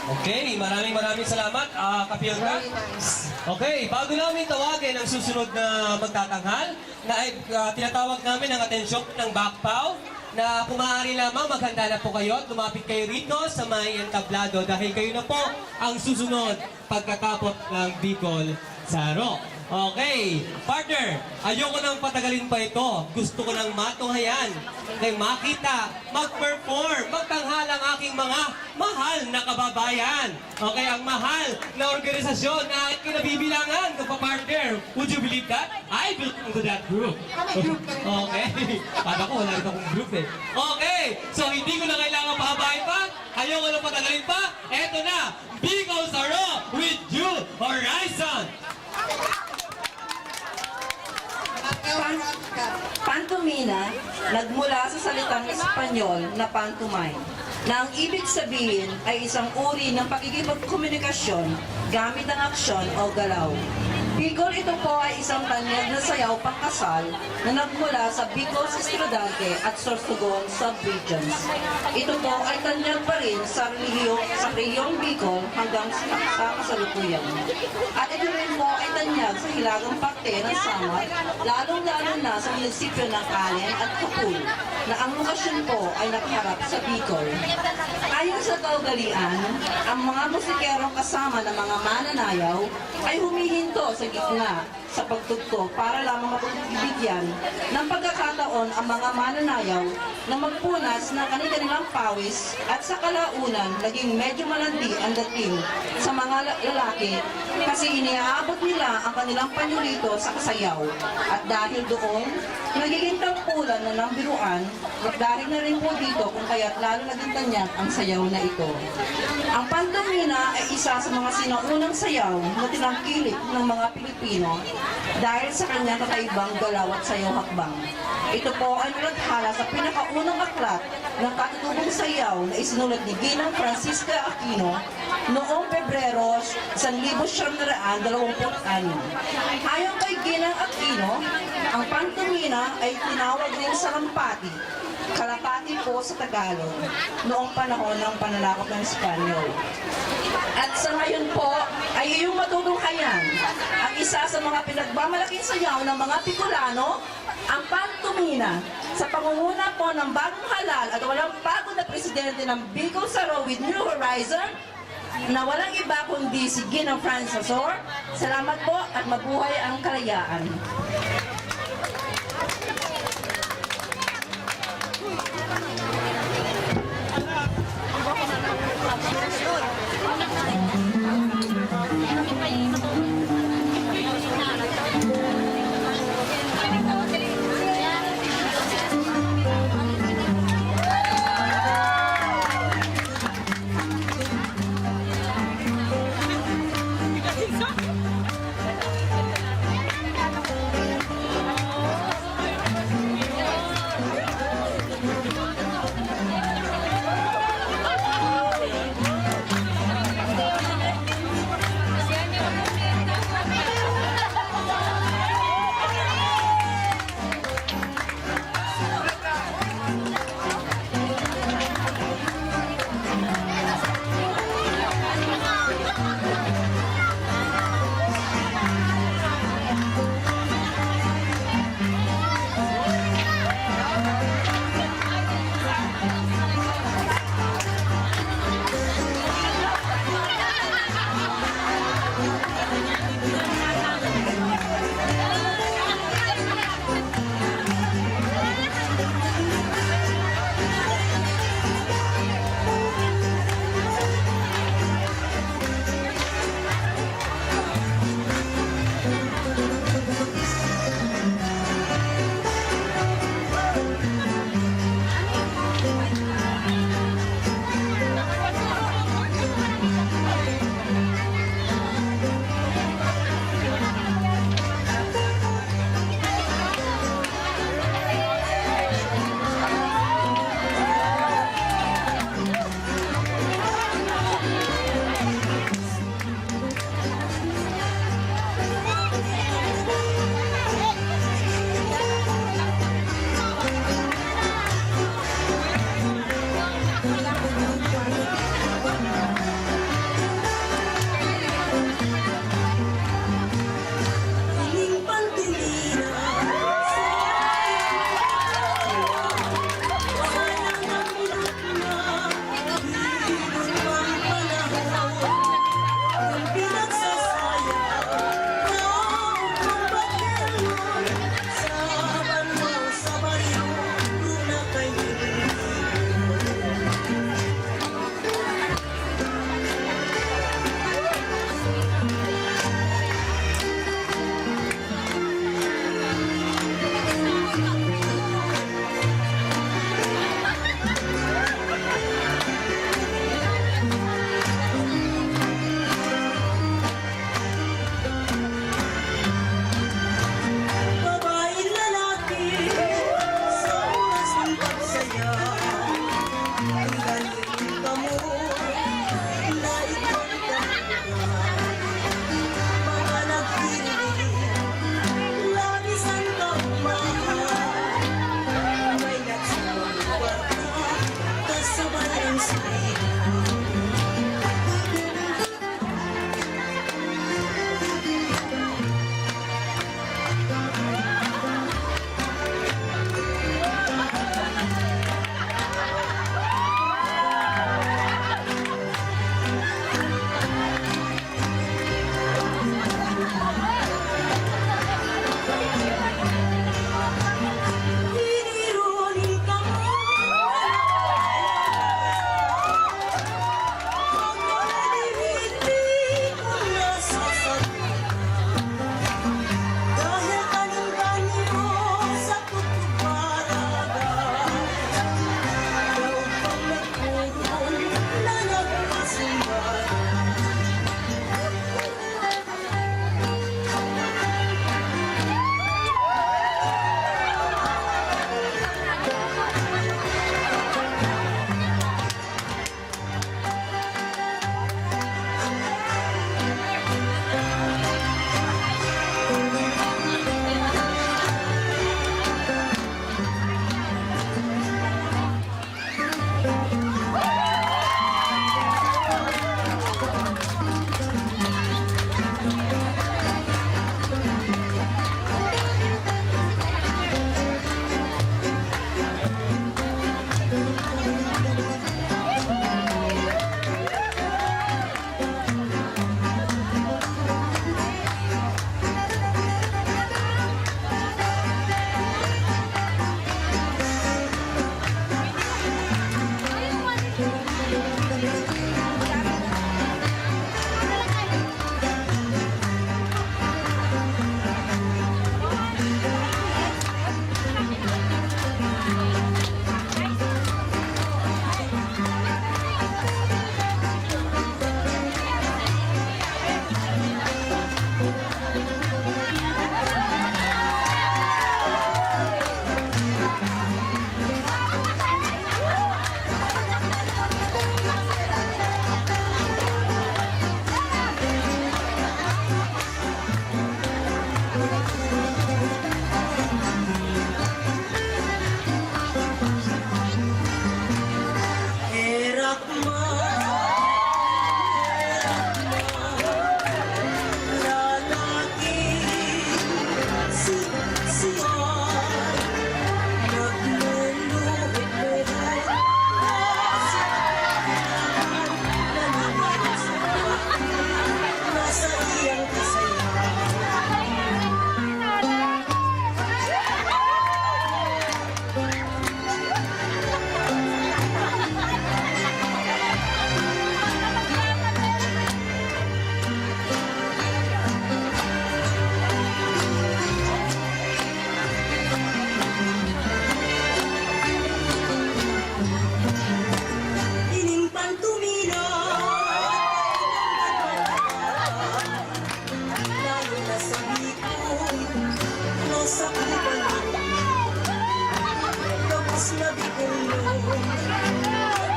Okay, maraming salamat, Kapilka. Okay, bago namin tawagin ang susunod na magtatanghal, na tinatawag namin ang atensyon ng backpaw, na kung maaari lamang maghanda na po kayo at lumapit kayo rito sa may entablado dahil kayo na po ang susunod pagkatapos ng Bicol Saro. Okay, partner, ayoko nang patagalin pa ito. Gusto ko nang matunghayan, kay makita, mag-perform, magtanghal ang aking mga mahal na kababayan. Okay, ang mahal na organisasyon na aking kinabibilangan, partner. Would you believe that? I belong to that group. Okay, para ko wala rin akong group eh. Okay, so hindi ko na kailangan pahabain pa, ayoko nang patagalin pa. Eto na, Bicol Saro with New Horizon. Pantomina, nagmula sa salitang Espanyol na pantomime, na ang ibig sabihin ay isang uri ng pakikipagkomunikasyon gamit ang aksyon o galaw. Bicol, ito po ay isang tanyag na sayaw pangkasal na nagmula sa Bicol Estradante at Sorsogon sub-regions. Ito po ay tanyag pa rin sa rehiyong Bicol hanggang sa kasalukuyan. At ito rin po ay tanyag sa hilagang parte ng Samar, lalong-lalo na sa munisipyo ng Calen at Capul, na ang lokasyon po ay nakaharap sa Bicol. Ayon sa kaugalian, ang mga musikerong kasama ng mga mananayaw ay humihinto sa gitna sa pagtugtog para lamang mapagbibigyan ng pagkakataon ang mga mananayaw na magpunas ng kanilang pawis at sa kalaunan naging medyo malandi ang dating sa mga lalaki kasi iniaabot nila ang kanilang panyulito sa kasayaw at dahil doon nagiging tampulan na ng biruan at dahil na rin po dito kung kaya't lalo naging tanyag ang sayaw na ito. Ang pantomina ay isa sa mga sinaunang sayaw na tinangkilik ng mga Pilipino dahil sa kanyang kakaibang galaw at sayaw hakbang. Ito po ay nalathala sa pinakaunang aklat ng katutubong sayaw na isinulat ni Ginang Francisca Aquino noong Pebrero 1926. Ayon kay Ginang Aquino, ang pantomina ay tinawag din salampati, kalapati po sa Tagalog, noong panahon ng pananakop ng Espanyol. At sa ngayon po ay iyong matutunghayan ang isa sa mga pinagmamalaking sayaw ng mga Bicolano, ang pantomina, sa pangunguna po ng bagong halal at walang bago na presidente ng Bicol Saro with New Horizon, na walang iba kundi si Ginang Francis Azor. Salamat po at mabuhay ang kalayaan. Inirunin ka mo. Hindi ko nasasabi. Dahil kaning-kanino sa tutubaraga. Ikaw pang nagpurong na nagpasimbag. Herak lalaki siyan nagluluhit meron nasa iyang kasayahan. Inimpan tumila lalo na sa likod nasa kuban tapos na bikulong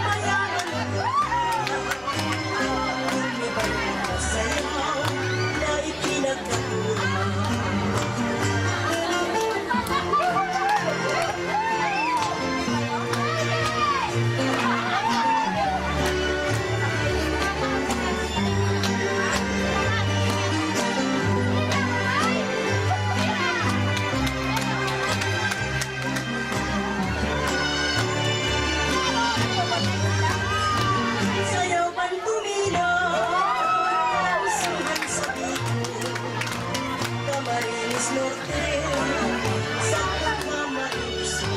mayaman inibalik na sayaw na ipinagkatuloy. Sayaw pan tumilaw, usuhan sa biko, Camarines Norte, sa pagmamaiso,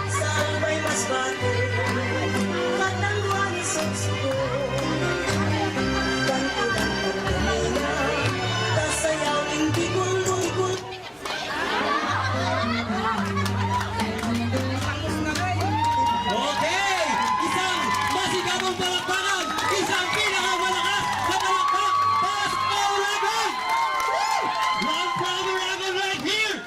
sa Albay Masbate, Katanduanes Sospo, kanto ng pagkamina, tasayaw hindi gulong-gul. Okay! Isang masigabong palakpakan! Isang pinakamalakas na palakpak para sa Oragon! One from Oragon right here!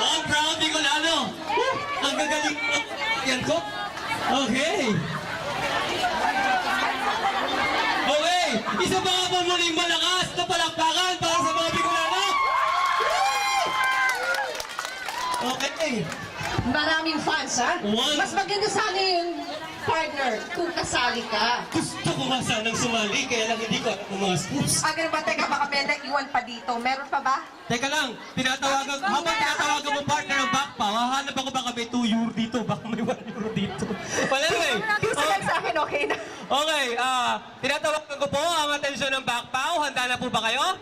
One from Bicolano! Ang gagaling yan ko! Okay! Okay! Isa pa nga pa muling malakas na palakpakan para sa mga Bicolano! Okay. maraming fans, ha? One. Mas maganda sana yung partner kung kasali ka. Gusto ko nga sanang sumali, kaya lang hindi ko alam ang mga steps. Ah, ganun ba? Teka, baka may naiwan pa dito. Meron pa ba? Teka lang, habang tinatawagan mo partner ng backpaw, hahanap ako baka may 2 euro dito, baka may 1 euro dito. Well, anyway. Gusto lang sa akin, okay na. Okay, tinatawagan ko po ang atensyon ng backpaw. Handa na po ba kayo?